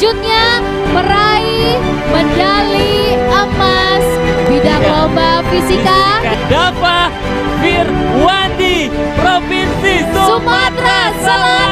selanjutnya meraih medali emas bidang lomba fisika Dava Firwandi, Provinsi Sumatera Selatan.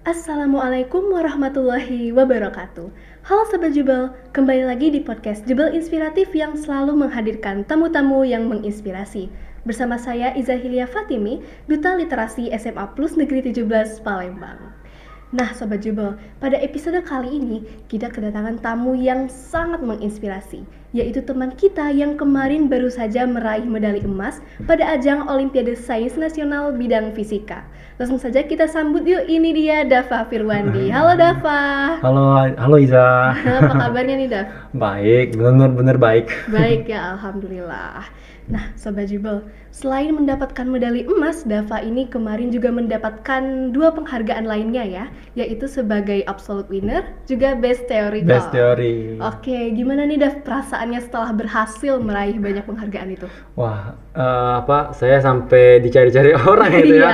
Assalamualaikum warahmatullahi wabarakatuh. Halo Sobat Jubel, kembali lagi di podcast Jubel Inspiratif yang selalu menghadirkan tamu-tamu yang menginspirasi. Bersama saya Izahilia Fatimi, Duta Literasi SMA Plus Negeri 17 Palembang. Nah Sobat Jubel, pada episode kali ini kita kedatangan tamu yang sangat menginspirasi, yaitu teman kita yang kemarin baru saja meraih medali emas pada ajang Olimpiade Sains Nasional bidang fisika. Langsung saja kita sambut yuk, ini dia Dava Firwandi. Halo Dava. Halo Iza. Apa kabarnya nih Dav? Baik, benar baik. Baik ya, alhamdulillah. Nah Sobat Jubel, selain mendapatkan medali emas, Dava ini kemarin juga mendapatkan 2 penghargaan lainnya ya, yaitu sebagai Absolute Winner, juga Best Theoretical. Best Theory. Oke, gimana nih Dav perasaannya setelah berhasil meraih banyak penghargaan itu? Wah, saya sampai dicari-cari orang itu ya. Iya.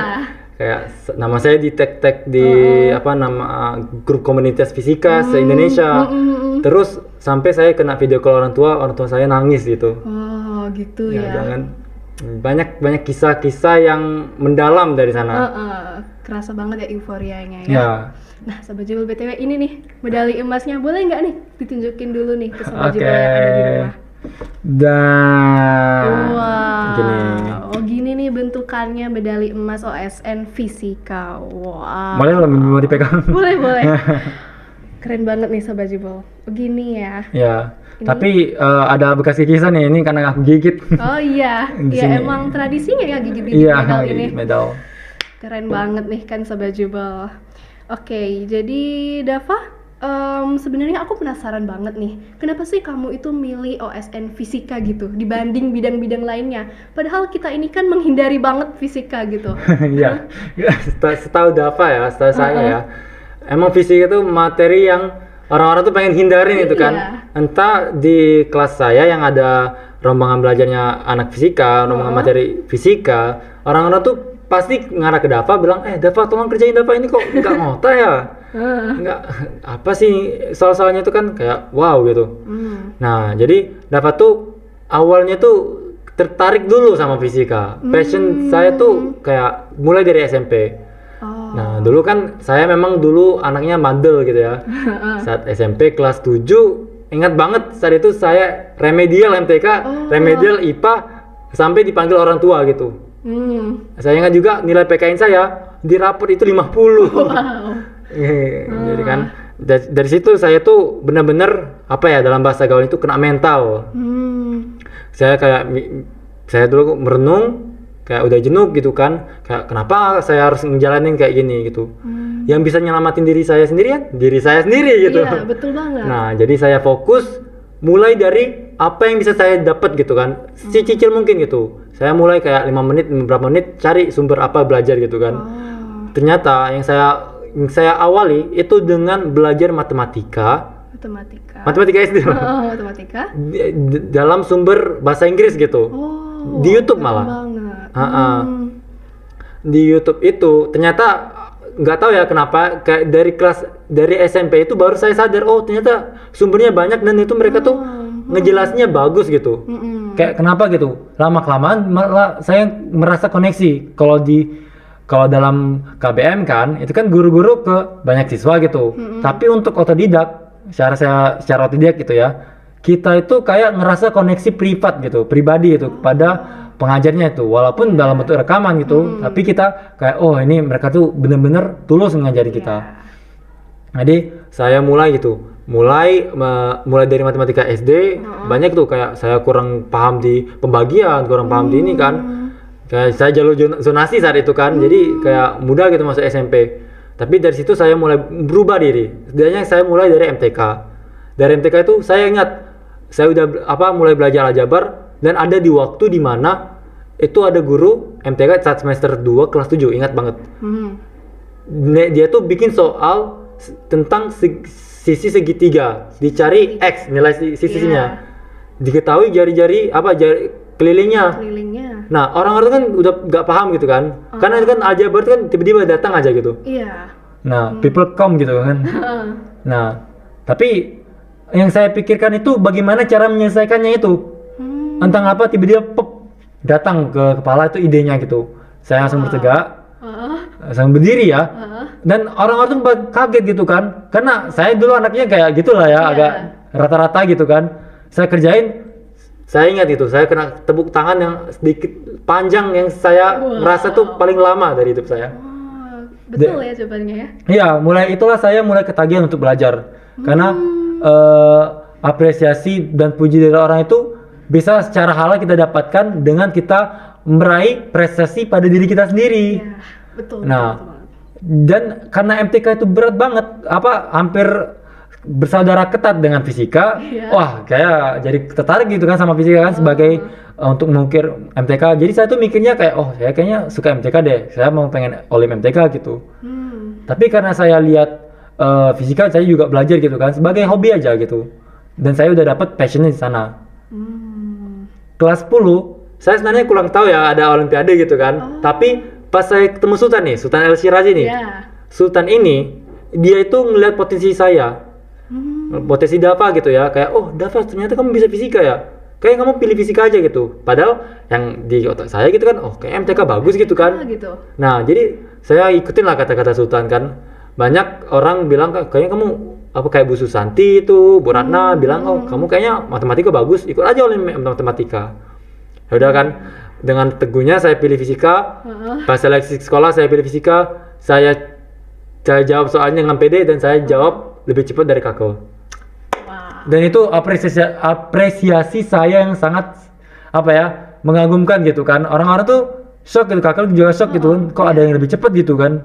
Kayak nama saya di tag di nama grup komunitas fisika se-Indonesia. Terus sampai saya kena video call orang tua saya nangis gitu. Oh, gitu ya. Jangan banyak kisah-kisah yang mendalam dari sana. Kerasa banget ya euforianya ya. Ya. Nah, Sobat Jubel BTW ini nih, medali emasnya boleh nggak nih ditunjukin dulu nih ke Sobat Jubel yang ada di rumah? Dan Gini. Oh gini nih bentukannya, medali emas OSN Fisika. Wow. Boleh mau dipegang? Boleh. Keren banget nih Sobat Jubel. Begini ya. Ya. Ini. Tapi ada bekas gigisan nih, ini karena aku gigit. Oh iya. Di Ya sini. emang tradisinya ya gigit-gigit medal ini. Medal. Keren banget nih kan Sobat Jubel. Oke, jadi Dava, sebenarnya aku penasaran banget nih, kenapa sih kamu itu milih OSN Fisika gitu dibanding bidang-bidang lainnya? Padahal kita ini kan menghindari banget fisika gitu. Iya, setahu Dava ya, setahu saya ya, emang fisika itu materi yang orang-orang tuh pengen hindarin itu kan. Iya. Entah di kelas saya yang ada rombongan belajarnya anak fisika, rombongan materi fisika, orang-orang tuh pasti ngarah ke Dava bilang, Dava tolong kerjain Dava, ini kok nggak ngota ya? Nggak, apa sih soal-soalnya itu kan kayak wow gitu. Nah jadi Dava tuh awalnya tuh tertarik dulu sama fisika. Passion saya tuh kayak mulai dari SMP. Nah dulu kan saya memang dulu anaknya bandel gitu ya. Saat SMP kelas 7 ingat banget, saat itu saya remedial MTK, remedial IPA sampai dipanggil orang tua gitu. Saya ingat juga nilai PKN saya di rapor itu 50. Wow. Jadi kan dari situ saya tuh benar-benar dalam bahasa gaul itu kena mental. Saya dulu merenung kayak udah jenuh gitu kan, kayak kenapa saya harus ngejalanin kayak gini gitu. Yang bisa nyelamatin diri saya sendiri gitu. Iya, betul banget. Nah jadi saya fokus mulai dari apa yang bisa saya dapat gitu kan, cicil mungkin gitu. Saya mulai kayak 5 menit, beberapa menit cari sumber apa belajar gitu kan. Ternyata yang saya awali itu dengan belajar matematika SD. Matematika Dalam sumber bahasa Inggris gitu. Di YouTube malah. Di YouTube itu ternyata nggak tahu ya kenapa, kayak dari SMP itu baru saya sadar, ternyata sumbernya banyak dan itu mereka tuh ngejelasinnya bagus gitu. Kayak kenapa gitu, lama-kelamaan malah saya merasa koneksi. Kalau dalam KBM kan itu kan guru-guru ke banyak siswa gitu. Tapi untuk otodidak, secara otodidak gitu ya, kita itu kayak ngerasa koneksi privat gitu, pribadi gitu pada pengajarnya itu, walaupun dalam bentuk rekaman gitu. Tapi kita kayak ini mereka tuh bener-bener tulus ngajari kita. Jadi saya mulai dari matematika SD. Banyak tuh kayak saya kurang paham di pembagian, kurang paham di ini kan, kayak saya jalur zonasi saat itu kan. Jadi kayak mudah gitu masuk SMP. Tapi dari situ saya mulai berubah diri. Setidaknya saya mulai dari MTK. Dari MTK itu saya ingat saya udah mulai belajar aljabar, dan ada di waktu dimana itu ada guru MTK saat semester 2 kelas 7, ingat banget. Dia tuh bikin soal tentang sisi segitiga, dicari X nilai sisinya. Diketahui jari-jari kelilingnya. Nah, orang-orang kan udah nggak paham gitu kan. Karena itu kan aljabar itu kan tiba-tiba datang aja gitu. Iya. Nah, people come gitu kan. Nah, tapi yang saya pikirkan itu bagaimana cara menyelesaikannya itu. Entah apa tiba-tiba datang ke kepala itu idenya gitu. Saya langsung bertegak. Saya berdiri ya. Dan orang-orang tuh kaget gitu kan. Karena saya dulu anaknya kayak gitulah ya, agak rata-rata gitu kan. Saya kerjain, saya ingat itu, saya kena tepuk tangan yang sedikit panjang yang saya merasa tuh paling lama dari hidup saya. Betul ya jawabannya ya? Iya, mulai itulah saya mulai ketagihan untuk belajar. Karena apresiasi dan puji dari orang itu bisa secara halal kita dapatkan dengan kita meraih prestasi pada diri kita sendiri. Iya, betul. Nah, betul. Dan karena MTK itu berat banget, hampir bersaudara ketat dengan fisika. Wah, kayak jadi tertarik gitu kan sama fisika kan sebagai untuk mengukir MTK. Jadi saya tuh mikirnya kayak saya kayaknya suka MTK deh. Saya mau pengen olim MTK gitu. Tapi karena saya lihat fisika, saya juga belajar gitu kan sebagai hobi aja gitu. Dan saya udah dapet passionnya di sana. Kelas 10, saya sebenarnya kurang tahu ya ada olimpiade gitu kan. Tapi pas saya ketemu Sultan nih, Sultan El Syirazi nih. Sultan ini dia itu ngelihat potensi saya. Potensi Dava gitu ya, kayak Dava ternyata kamu bisa fisika ya, kayak kamu pilih fisika aja gitu. Padahal yang di otak saya gitu kan, kayak MTK bagus gitu kan. Nah, jadi saya ikutin lah kata-kata Sultan kan. Banyak orang bilang kayaknya kamu kayak Bu Susanti itu, Bu Ratna bilang kamu kayaknya matematika bagus, ikut aja oleh matematika. Ya udah kan, dengan teguhnya saya pilih fisika. Pas seleksi sekolah saya pilih fisika. Saya jawab soalnya dengan pede dan saya jawab lebih cepat dari kakak. Dan itu apresiasi saya yang sangat mengagumkan gitu kan. Orang-orang tuh shock gitu, kakak juga shock gitu kan. Kok ada yang lebih cepat gitu kan.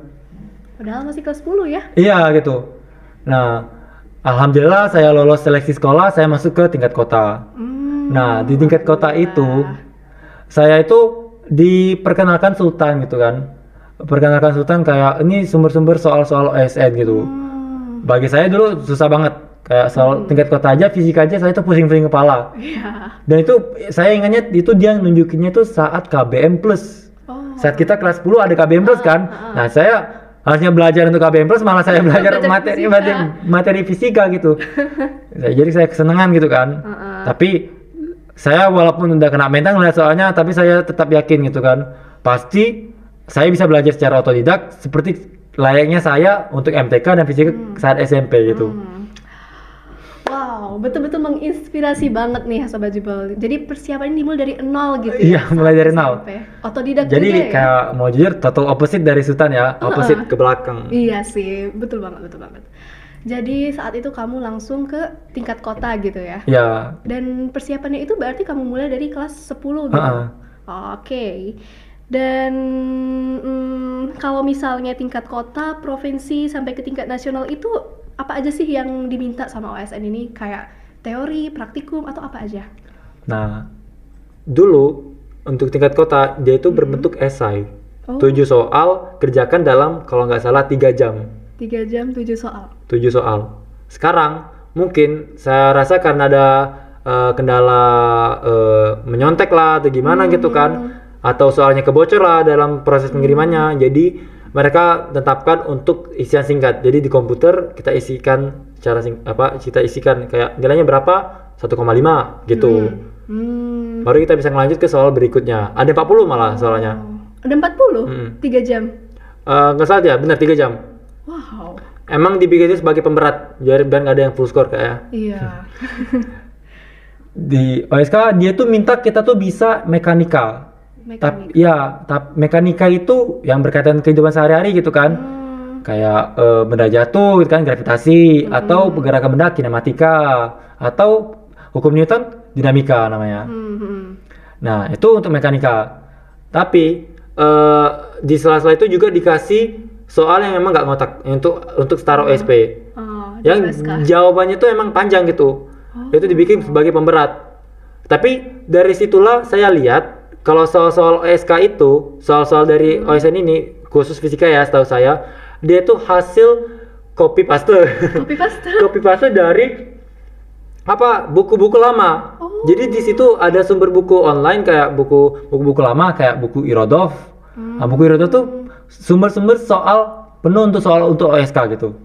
Padahal masih kelas 10 ya? Iya gitu. Nah, alhamdulillah saya lolos seleksi sekolah, saya masuk ke tingkat kota. Nah, di tingkat kota itu saya itu diperkenalkan Sultan gitu kan. Perkenalkan Sultan kayak ini sumber-sumber soal-soal OSN gitu. Bagi saya dulu susah banget, kayak soal tingkat kota aja, fisika aja saya tuh pusing-pusing kepala. Dan itu saya ingatnya itu dia nunjukinnya tuh saat KBM plus. Saat kita kelas 10 ada KBM plus kan. Nah, saya harusnya belajar untuk KBM plus, malah saya belajar materi fisika gitu. Jadi saya kesenangan gitu kan. Tapi saya walaupun udah kena mental ngeliat soalnya, tapi saya tetap yakin gitu kan. Pasti saya bisa belajar secara otodidak seperti layaknya saya untuk MTK dan fisika saat SMP gitu. Wow, betul-betul menginspirasi banget nih Sobat Jubel. Jadi persiapan ini dimulai dari nol gitu ya? Iya, mulai dari nol. Otodidak jadi juga ya? kayak mau jujur total opposite dari Sultan ya, opposite ke belakang. Iya sih, betul banget. Jadi saat itu kamu langsung ke tingkat kota gitu ya? Iya. Dan persiapannya itu berarti kamu mulai dari kelas 10 gitu? Oke. Dan kalau misalnya tingkat kota, provinsi, sampai ke tingkat nasional itu apa aja sih yang diminta sama OSN ini? Kayak teori, praktikum, atau apa aja? Nah, dulu untuk tingkat kota dia itu berbentuk esai. 7 soal, kerjakan dalam kalau nggak salah 3 jam. 3 jam, 7 soal? 7 soal. Sekarang mungkin saya rasa karena ada kendala menyontek lah atau gimana gitu kan, atau soalnya kebocor lah dalam proses pengirimannya, jadi mereka tetapkan untuk isian singkat. Jadi di komputer kita isikan kita isikan kayak nilainya berapa, 1,5 gitu. Baru kita bisa ngelanjut ke soal berikutnya. Ada 40 malah soalnya. Ada 40? 3 jam? Nggak salah ya, benar 3 jam. Wow. Emang dibikin itu sebagai pemberat, biar nggak ada yang full score kayak. Iya. Di OSK dia tuh minta kita tuh bisa mekanika. Mekanika itu yang berkaitan kehidupan sehari-hari gitu kan. Kayak benda jatuh gitu kan, gravitasi, atau pergerakan benda kinematika, atau hukum Newton dinamika namanya. Nah, itu untuk mekanika. Tapi di sela-sela itu juga dikasih soal yang memang nggak ngotak untuk setara OSP. Yang jawabannya tuh emang panjang gitu. Itu dibikin sebagai pemberat. Tapi dari situlah saya lihat kalau soal-soal OSK itu, soal-soal dari OSN ini khusus fisika ya, setahu saya, dia itu hasil copy paste. Copy paste. Copy paste dari apa buku-buku lama. Jadi di situ ada sumber buku online kayak buku-buku lama kayak buku Irodov. Nah, buku Irodov tuh sumber-sumber soal penuh untuk OSK gitu.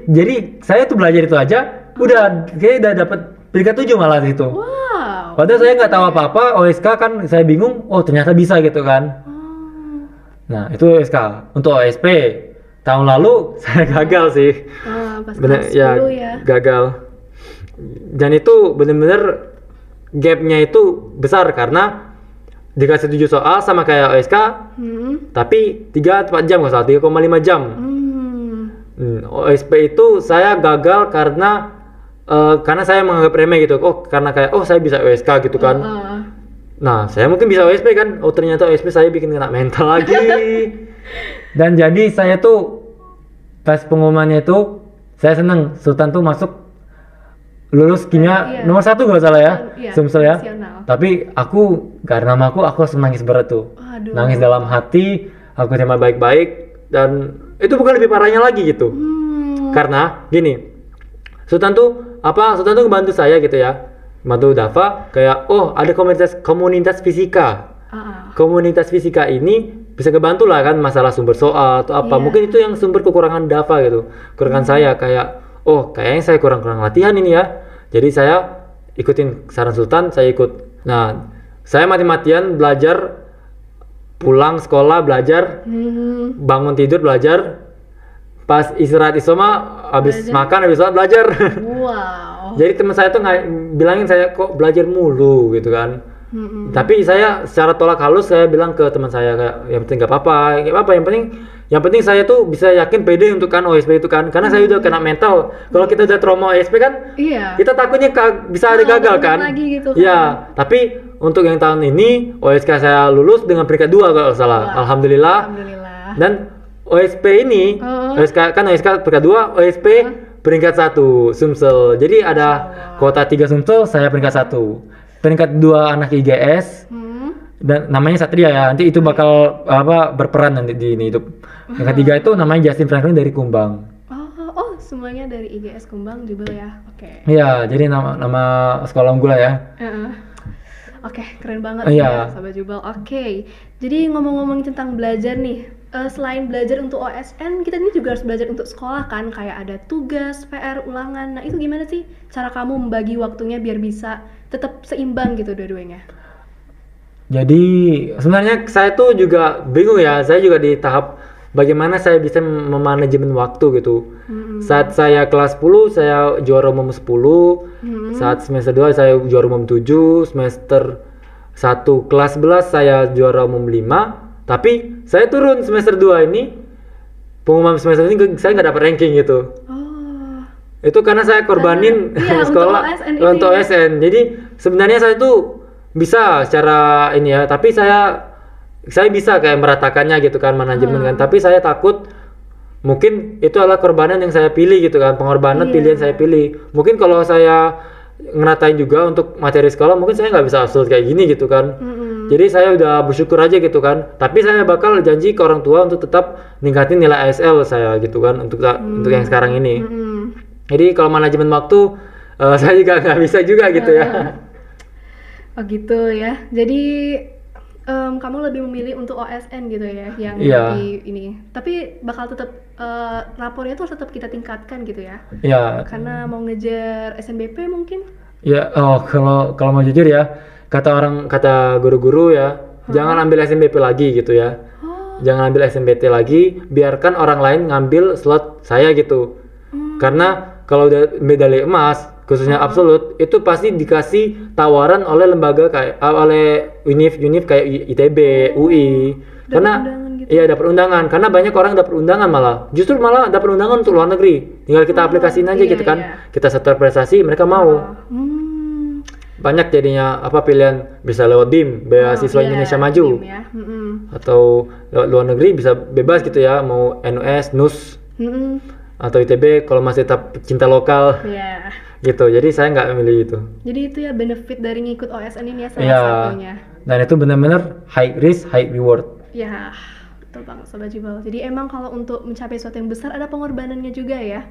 Jadi saya tuh belajar itu aja, udah dapat peringkat 7 malah di situ. Wow. Padahal saya nggak tahu apa-apa OSK kan, saya bingung. Oh ternyata bisa gitu kan. Nah itu OSK. Untuk OSP tahun lalu saya gagal sih. Pas Bener kelas ya, 10 ya. gagal. Dan itu bener-bener gapnya itu besar karena dikasih 7 soal sama kayak OSK, tapi 3-4 jam nggak salah, 3,5 jam. OSP itu saya gagal karena saya menganggap remeh gitu. Oh karena kayak saya bisa OSK gitu kan. Nah saya mungkin bisa OSP kan. Oh ternyata OSP saya bikin kena mental lagi. Dan jadi saya tuh pas pengumumannya itu saya seneng Sultan tuh masuk lulus kimia nomor 1 kalau salah ya, Sumsel ya. nasional. Tapi karena nama aku harus menangis berat tuh. Aduh. Nangis dalam hati, aku terima baik-baik, dan itu bukan lebih parahnya lagi gitu. Karena gini, Sultan tuh ngebantu saya gitu ya, bantu Dafa kayak ada komunitas fisika. Komunitas fisika ini bisa kebantu lah kan masalah sumber soal atau apa. Mungkin itu yang sumber kekurangan Dafa gitu, kekurangan saya kayak kayaknya saya kurang latihan ini ya. Jadi saya ikutin saran Sultan, saya ikut. Nah, saya mati-matian belajar, pulang sekolah belajar, bangun tidur belajar, pas istirahat isoma, habis makan, habis sholat belajar. Wow. Jadi teman saya tuh bilangin saya kok belajar mulu gitu kan. Tapi saya secara tolak halus saya bilang ke teman saya kayak yang penting nggak apa-apa, yang penting saya tuh bisa yakin pede untuk kan OSP itu kan, karena saya udah kena mental. Kalau kita udah trauma OSP kan, kita takutnya bisa ada gagal kan. Lagi gitu Iya, tapi untuk yang tahun ini OSK saya lulus dengan peringkat 2 kalau salah. Alhamdulillah. Dan OSP ini, OSK peringkat 2, OSP peringkat 1 Sumsel. Jadi ada kuota 3 Sumsel, saya peringkat 1. Peringkat 2 anak IGS dan namanya Satria ya, nanti itu bakal berperan nanti di ini hidup. Yang ketiga itu namanya Justin Franklin dari Kumbang. Semuanya dari IGS Kumbang Jubel ya. Oke. Iya, jadi nama sekolah unggul ya. Oke, keren banget ya Sahabat Jubel. Oke. Jadi ngomong-ngomong tentang belajar nih, selain belajar untuk OSN, kita ini juga harus belajar untuk sekolah kan, kayak ada tugas, PR, ulangan. Nah, itu gimana sih cara kamu membagi waktunya biar bisa tetap seimbang gitu dua-duanya? Jadi sebenarnya saya tuh juga bingung ya, saya juga di tahap bagaimana saya bisa memanajemen waktu gitu. Saat saya kelas 10 saya juara umum 10, saat semester 2 saya juara umum 7, semester 1 kelas 11 saya juara umum 5, tapi saya turun semester 2 ini, pengumuman semester ini saya nggak dapat ranking gitu. Itu karena saya korbanin sekolah untuk OSN. Jadi sebenarnya saya tuh bisa secara ini ya, tapi saya bisa kayak meratakannya gitu kan, manajemen kan. Tapi saya takut mungkin itu adalah korbanan yang saya pilih gitu kan, pengorbanan pilihan saya pilih. Mungkin kalau saya ngeratain juga untuk materi sekolah, mungkin saya nggak bisa absolut kayak gini gitu kan. Jadi saya udah bersyukur aja gitu kan. Tapi saya bakal janji ke orang tua untuk tetap ningkatin nilai ASL saya gitu kan, untuk yang sekarang ini. Jadi kalau manajemen waktu saya juga nggak bisa juga gitu ya. Oh gitu ya. Jadi kamu lebih memilih untuk OSN gitu ya, yang di ini. Tapi bakal tetap rapornya tuh tetap kita tingkatkan gitu ya. Iya. Karena mau ngejar SNBP mungkin. Ya, kalau mau jujur ya, kata guru-guru ya, jangan ambil SNBP lagi gitu ya. Jangan ambil SNBT lagi, biarkan orang lain ngambil slot saya gitu. Karena kalau udah medali emas, khususnya absolut, itu pasti dikasih tawaran oleh lembaga kayak oleh univ kayak ITB, UI. Karena dapat undangan. Karena banyak orang dapat undangan justru malah dapat undangan untuk luar negeri. Tinggal kita aplikasiin aja gitu kan. Kita setor prestasi, mereka mau. Banyak jadinya pilihan, bisa lewat BIM, beasiswa Indonesia Maju. BIM, ya. Atau lewat luar negeri bisa bebas gitu ya, mau NUS, NUS. Atau ITB kalau masih tetap cinta lokal gitu. Jadi saya nggak milih itu. Jadi itu ya benefit dari ngikut OSN ini ya, salah satunya. dan itu benar-benar high risk high reward. Ya, betul banget Sobat Jubel. Jadi emang kalau untuk mencapai sesuatu yang besar ada pengorbanannya juga ya.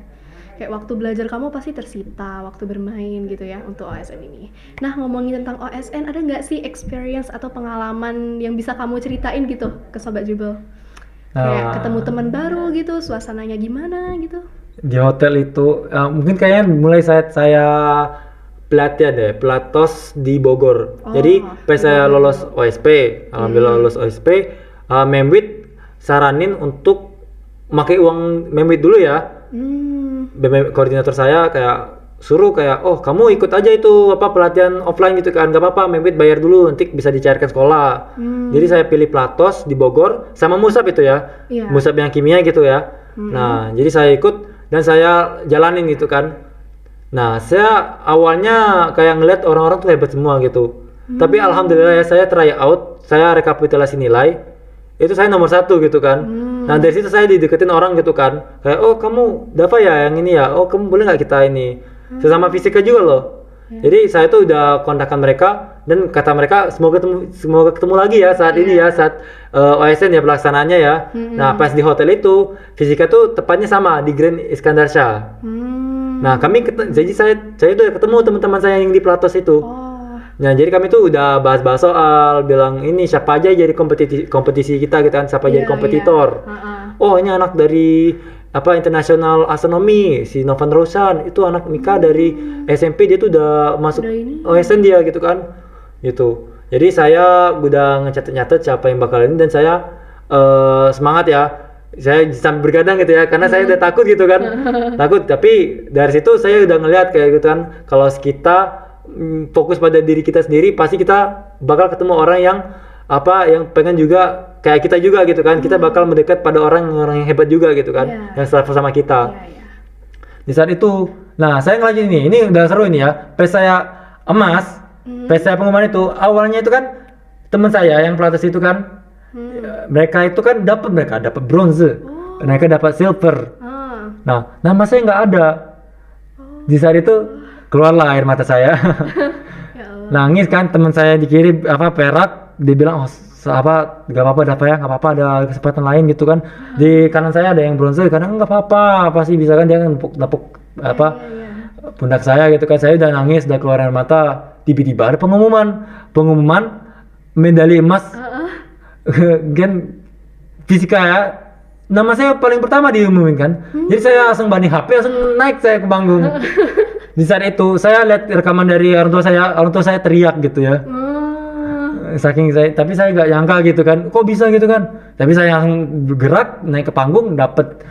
Kayak waktu belajar kamu pasti tersita, waktu bermain gitu ya untuk OSN ini. Nah, ngomongin tentang OSN, ada nggak sih experience atau pengalaman yang bisa kamu ceritain gitu ke Sobat Jubel? Kayak ketemu teman baru gitu, suasananya gimana gitu? Di hotel itu mungkin kayaknya mulai saat saya pelatihan deh, Pelatos di Bogor. Jadi pas saya lolos OSP, alhamdulillah lolos OSP, Memwit saranin untuk pakai uang Memwit dulu ya. Koordinator saya kayak suruh kayak, oh kamu ikut aja itu apa pelatihan offline gitu kan, nggak apa-apa, Memwit bayar dulu nanti bisa dicairkan sekolah. Jadi saya pilih Pelatos di Bogor sama Musab itu ya, Musab yang kimia gitu ya. Nah jadi saya ikut dan saya jalanin gitu kan. Nah saya awalnya kayak ngeliat orang-orang tuh hebat semua gitu. Tapi alhamdulillah ya saya try out, saya rekapitulasi nilai, itu saya nomor 1 gitu kan. Nah dari situ saya dideketin orang gitu kan, kayak oh kamu Dava ya yang ini ya, oh kamu boleh nggak kita ini, sesama fisika juga loh. Jadi saya tuh udah kontakkan mereka dan kata mereka semoga ketemu lagi ya saat ini ya, saat OSN ya pelaksanaannya ya. Nah pas di hotel itu fisika tuh tepatnya sama di Grand Iskandar Shah. Nah kami jadi saya tuh ketemu teman-teman saya yang di Pelatos itu. Nah jadi kami tuh udah bahas-bahas soal, bilang ini siapa aja jadi kompetisi kita gitu kan, siapa jadi kompetitor. Oh ini anak dari apa internasional astronomi, si Novan Rosan, itu anak Mika dari SMP, dia tuh udah masuk OSN dia gitu kan. Gitu. Jadi saya udah nyatet siapa yang bakal ini dan saya semangat ya. Saya sampai bergadang gitu ya, karena saya udah takut gitu kan. Takut, tapi dari situ saya udah ngeliat kayak gitu kan, kalau kita fokus pada diri kita sendiri, pasti kita bakal ketemu orang yang yang pengen juga kayak kita juga gitu kan. Kita bakal mendekat pada orang yang hebat juga gitu kan, yang selevel sama kita. Di saat itu, nah saya ngelanjut ini udah seru ini ya. Pas saya emas, pas saya pengumuman itu, awalnya itu kan teman saya yang Pelatos itu kan, mereka itu kan dapat bronze, mereka dapat silver. Nah nama saya nggak ada. Di saat itu keluarlah air mata saya. Nangis kan, teman saya dikirim perak, dia bilang gak apa-apa Dava ya, gak apa-apa, ada kesempatan lain gitu kan. Di kanan saya ada yang bronze, kadang nggak apa-apa, pasti bisa kan, dia kan nepuk pundak saya gitu kan. Saya udah nangis, udah keluar air mata, tiba-tiba ada pengumuman medali emas gen fisika ya. Nama saya paling pertama diumumin kan. Jadi saya langsung banding HP, langsung naik saya ke panggung. Di saat itu saya lihat rekaman dari orang tua saya teriak gitu ya. Saking tapi saya nggak nyangka gitu kan, kok bisa gitu kan. Tapi saya langsung bergerak naik ke panggung, dapet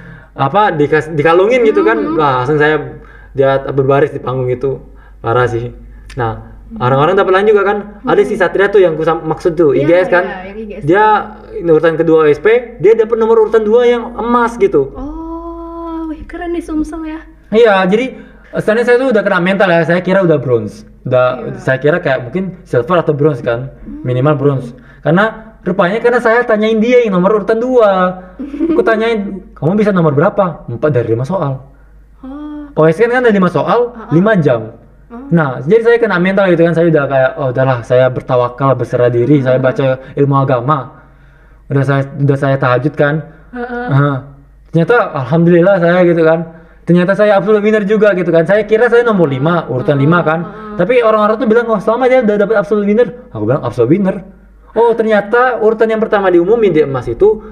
dikalungin gitu kan. Wah, langsung saya dia berbaris di panggung itu, parah sih. Nah orang-orang dapat lain juga kan. Ada si Satria tuh yang maksud tuh IGS kan. IGS. Dia urutan kedua OSP, dia dapat nomor urutan 2 yang emas gitu. Oh, wih keren nih Sumsel ya. Iya, jadi sebenarnya saya tuh udah kena mental ya. Saya kira udah bronze. Saya kira kayak mungkin silver atau bronze kan. Minimal bronze. Karena saya tanyain dia yang nomor urutan 2. Aku tanyain, kamu bisa nomor berapa? 4 dari 5 soal. OSN kan ada 5 soal, 5 jam. Nah, jadi saya kena mental gitu kan. Saya udah kayak, oh udahlah, saya bertawakal, berserah diri, saya baca ilmu agama. Udah saya tahajud kan. Ternyata alhamdulillah saya gitu kan. Ternyata saya absolute winner juga gitu kan. Saya kira saya nomor 5, urutan 5 kan. Tapi orang-orang tuh bilang, oh selama dia udah dapat absolute winner. Aku bilang absolute winner. Oh ternyata urutan yang pertama diumumin di emas itu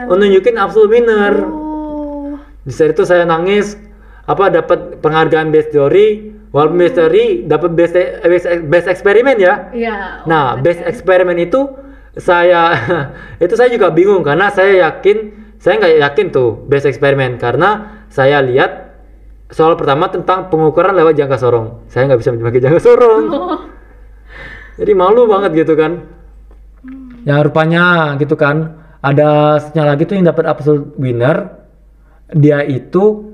nunjukin absolute winner. Di saat itu saya nangis, dapat penghargaan best theory. Walaupun best theory dapat best eksperimen ya. Nah best eksperimen itu saya juga bingung, karena saya nggak yakin tuh best eksperimen, karena saya lihat soal pertama tentang pengukuran lewat jangka sorong. Saya nggak bisa memakai jangka sorong. Jadi malu banget gitu kan. Ya rupanya gitu kan. Ada satunya lagi tuh yang dapat absolute winner. Dia itu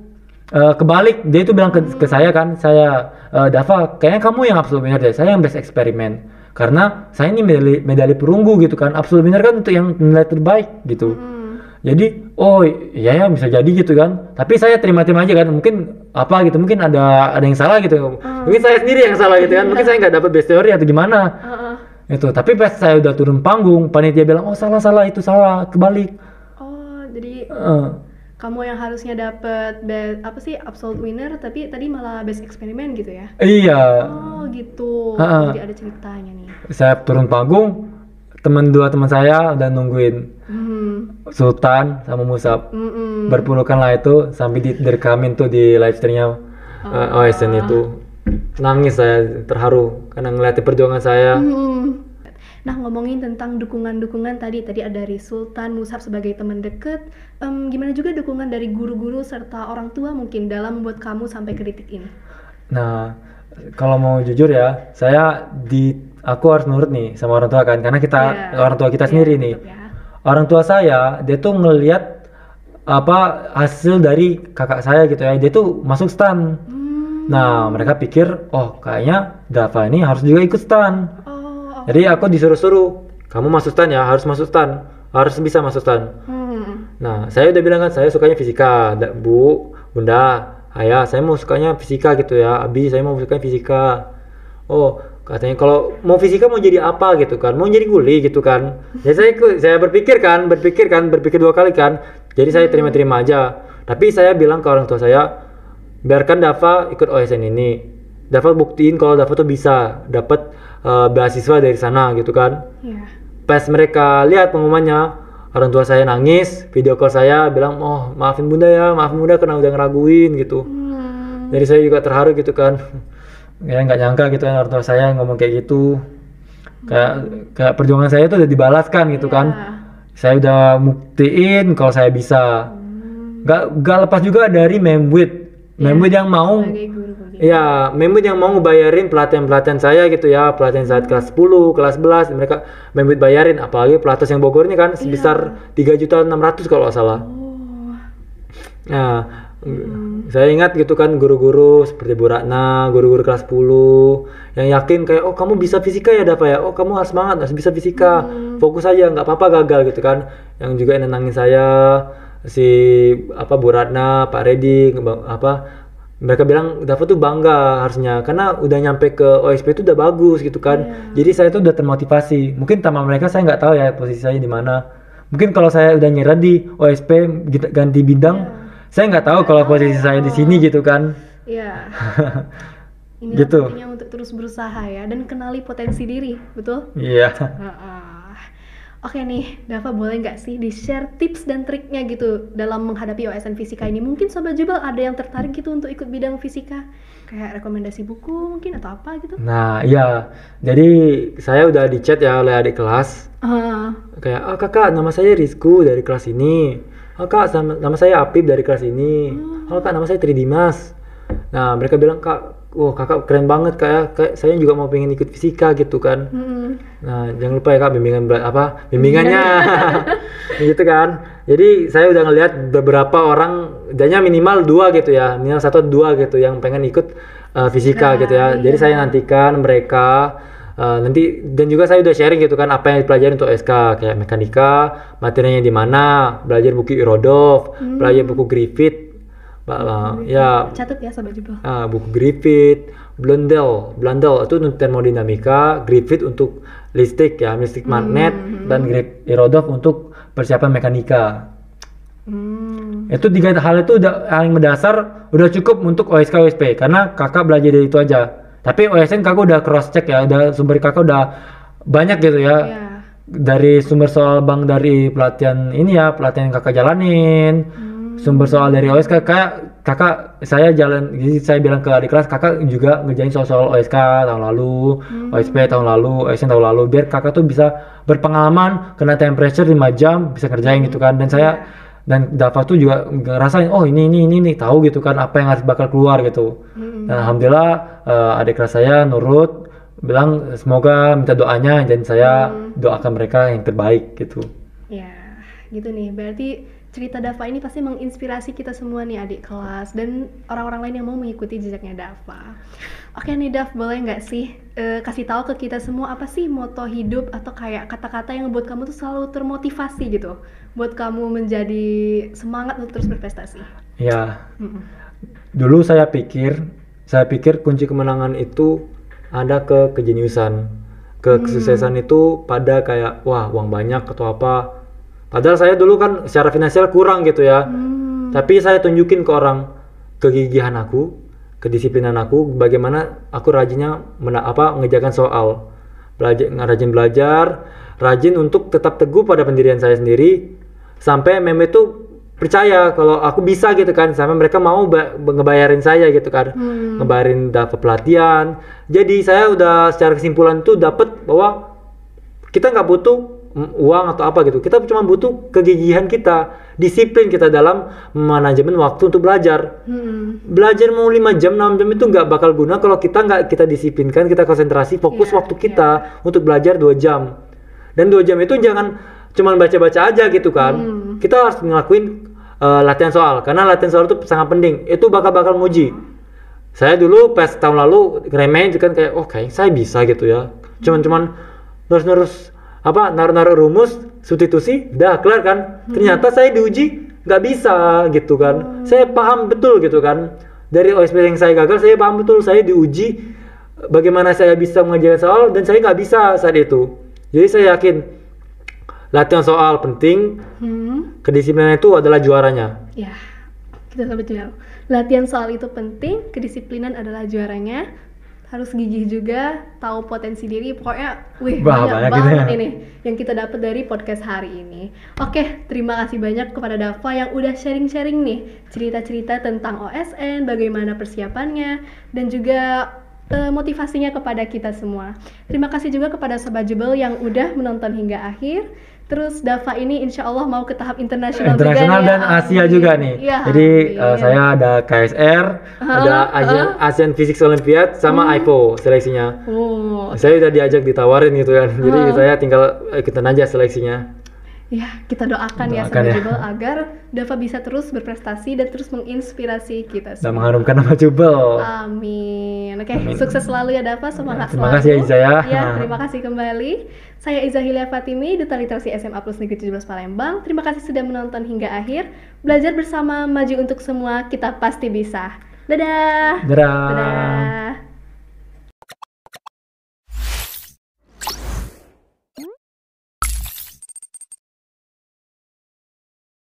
kebalik. Dia itu bilang ke saya kan, Dava, kayaknya kamu yang absolute winner deh. Saya yang best eksperimen. Karena saya ini medali perunggu gitu kan. Absolute winner kan untuk yang nilai terbaik gitu. Jadi, oh iya ya bisa jadi gitu kan. Tapi saya terima aja kan. Mungkin mungkin ada yang salah gitu. Mungkin saya sendiri yang salah gitu kan. Mungkin saya nggak dapat best theory atau gimana. Itu, tapi pas saya udah turun panggung, panitia bilang, oh salah, itu salah, kebalik. Oh, jadi Eh, kamu yang harusnya dapat absolute winner, tapi tadi malah best eksperimen gitu ya? iya, Oh gitu. Ha-ha. Jadi ada ceritanya nih. saya turun panggung, dua teman saya udah nungguin Sultan sama Musab. Berpelukan lah itu, sampai direkamin tuh di live streamnya OSN itu. Nangis saya, terharu karena ngeliatin perjuangan saya. Nah, ngomongin tentang dukungan-dukungan tadi ada dari Sultan, Musab sebagai teman deket. Gimana juga dukungan dari guru-guru serta orang tua mungkin dalam membuat kamu sampai ke titik ini? Nah, kalau mau jujur ya, aku harus nurut nih sama orang tua kan, karena kita Iya. orang tua kita Iya, sendiri nih. tetep ya. Orang tua saya, dia tuh ngelihat hasil dari kakak saya gitu ya, dia tuh masuk stan. Nah, mereka pikir, oh kayaknya Dava ini harus juga ikut stan. Oh, Jadi aku disuruh-suruh, kamu masuk stan ya, harus masuk stan, harus bisa masuk stan. Nah, saya udah bilang kan, saya sukanya fisika, Bu, Bunda, Ayah, saya mau sukanya fisika gitu ya, Abi, saya mau sukanya fisika. Oh, katanya kalau mau fisika mau jadi apa gitu kan, mau jadi guli gitu kan. Ya saya berpikir dua kali kan. Jadi saya terima-terima aja. Tapi saya bilang ke orang tua saya, biarkan Dava ikut OSN ini. Dava buktiin kalau Dava tuh bisa dapat beasiswa dari sana gitu kan. iya. Pas mereka lihat pengumumannya, orang tua saya nangis, video call saya bilang, oh maafin bunda karena udah ngeraguin gitu. Jadi saya juga terharu gitu kan. Ya nggak nyangka gitu kan orang tua saya ngomong kayak gitu. Kayak perjuangan saya itu udah dibalaskan gitu kan. Saya udah buktiin kalau saya bisa. Nggak lepas juga dari Memwit yang mau, Sebagai guru-guru. ya Memwit yang mau ngebayarin pelatihan saya gitu ya, pelatihan saat kelas 10, kelas 11 mereka Memwit bayarin, apalagi Pelatas yang Bogor ini kan sebesar 3.600.000 kalau nggak salah. Nah, saya ingat gitu kan guru-guru seperti Bu Ratna, guru-guru kelas 10 yang yakin kayak, oh kamu bisa fisika ya Dava ya, oh kamu harus semangat, harus bisa fisika, fokus aja, nggak apa-apa gagal gitu kan. Yang juga nenangin saya si Bu Ratna, Pak Redi, mereka bilang Dava tuh bangga harusnya karena udah nyampe ke OSP itu udah bagus gitu kan. Jadi saya tuh udah termotivasi. Mungkin sama mereka saya nggak tahu ya posisi saya di mana. Mungkin kalau saya udah nyerah di OSP ganti bidang, saya nggak tahu kalau posisi saya di sini gitu kan. Iya. Ini Gitu. pentingnya untuk terus berusaha ya dan kenali potensi diri, betul? Iya. Oke nih, Dava boleh nggak sih di-share tips dan triknya gitu dalam menghadapi OSN Fisika ini? Mungkin Sobat Jubel ada yang tertarik gitu untuk ikut bidang fisika? Kayak rekomendasi buku mungkin atau apa gitu? Nah, iya. Jadi saya udah di chat ya oleh adik kelas. Kayak, kakak nama saya Rizku dari kelas ini. Kak, nama saya Apip dari kelas ini. Halo kak, nama saya Tridimas. Nah, mereka bilang, kak, wah kakak keren banget kayak saya juga mau pengen ikut fisika gitu kan. Nah, jangan lupa ya kak bimbingannya gitu kan. Jadi saya udah ngelihat beberapa orang, adanya minimal 2 gitu ya, minimal 1 atau 2 gitu yang pengen ikut fisika gitu ya. Jadi saya nantikan mereka nanti, dan juga saya udah sharing gitu kan apa yang dipelajari untuk SK kayak mekanika, materinya di mana, belajar buku Irodov, belajar buku Griffith. Ya, Catat ya Sobat Jubel. buku Griffith, Blundell itu untuk termodinamika, Griffith untuk listrik magnet, dan Irodov untuk persiapan mekanika. Itu 3 hal itu udah paling mendasar, udah cukup untuk OSK OSP karena kakak belajar dari itu aja. Tapi OSN kakak udah cross check ya, udah sumber kakak udah banyak gitu ya. Dari sumber soal bank dari pelatihan ini ya, pelatihan yang kakak jalanin. Sumber soal dari OSK kakak saya jadi saya bilang ke adik kelas, kakak juga ngerjain soal OSK tahun lalu, OSP tahun lalu, OSN tahun lalu, biar kakak tuh bisa berpengalaman, kena temperature 5 jam bisa ngerjain gitu kan. Dan saya dan Dava tuh juga ngerasain, oh ini tahu gitu kan apa yang harus bakal keluar gitu. Dan alhamdulillah adik kelas saya nurut, bilang semoga minta doanya, dan saya doakan mereka yang terbaik gitu. Ya, gitu nih. Berarti cerita Dava ini pasti menginspirasi kita semua nih adik kelas dan orang-orang lain yang mau mengikuti jejaknya Dava. Oke nih Dav, boleh nggak sih kasih tahu ke kita semua apa sih moto hidup atau kayak kata-kata yang buat kamu tuh selalu termotivasi gitu, buat kamu menjadi semangat untuk terus berprestasi? Ya, dulu saya pikir kunci kemenangan itu ada kejeniusan, kesuksesan itu pada kayak wah uang banyak atau apa. Padahal saya dulu kan secara finansial kurang gitu ya. Tapi saya tunjukin ke orang kegigihan aku, kedisiplinan aku, bagaimana aku rajinnya mengerjakan soal, rajin belajar, rajin untuk tetap teguh pada pendirian saya sendiri, sampai meme itu percaya kalau aku bisa gitu kan, sampai mereka mau ngebayarin saya gitu kan, ngebayarin dapat pelatihan. Jadi saya udah secara kesimpulan tuh dapat bahwa kita nggak butuh uang atau apa gitu, kita cuma butuh kegigihan kita, disiplin kita dalam manajemen waktu untuk belajar. Belajar mau 5 jam, 6 jam itu nggak bakal guna kalau kita disiplinkan, kita konsentrasi, fokus waktu kita untuk belajar 2 jam. Dan 2 jam itu jangan cuma baca-baca aja gitu kan. Kita harus ngelakuin latihan soal, karena latihan soal itu sangat penting. Itu bakal nguji. Saya dulu pas tahun lalu ngeremehin kan kayak kayak saya bisa gitu ya. Cuman terus naruh rumus, substitusi, udah kelar kan. Ternyata saya diuji nggak bisa gitu kan. Saya paham betul gitu kan. Dari OSP yang saya gagal, saya paham betul saya diuji bagaimana saya bisa mengerjakan soal dan saya nggak bisa saat itu. Jadi saya yakin latihan soal penting, kedisiplinan itu adalah juaranya. Ya, kita betul. Latihan soal itu penting, kedisiplinan adalah juaranya. Harus gigih juga, tahu potensi diri. Pokoknya, banyak banget gitu ya ini yang kita dapat dari podcast hari ini. Oke, terima kasih banyak kepada Dava yang udah sharing-sharing nih cerita-cerita tentang OSN, bagaimana persiapannya, dan juga motivasinya kepada kita semua. Terima kasih juga kepada Sobat Jebel yang udah menonton hingga akhir. Terus Dava ini insya Allah mau ke tahap internasional juga dan Asia juga nih. Ya, jadi saya ada KSR, ada Asian Physics Olympiad sama IPO seleksinya. Saya udah diajak ditawarin gitu kan. Jadi saya tinggal ikutan aja seleksinya. Ya, kita doakan ya Sobat Jebel agar Dava bisa terus berprestasi dan terus menginspirasi kita semua. Dan mengharumkan nama Jebel. Amin. Oke, sukses selalu ya Dava, semangat terima selalu. Terima kasih ya Iza ya. Ya, terima kasih kembali. Saya Iza Hilia Fatimi, Duta Literasi SMA Plus Negeri 17 Palembang. Terima kasih sudah menonton hingga akhir. Belajar bersama, maju untuk semua, kita pasti bisa. Dadah. Dadah. Dadah.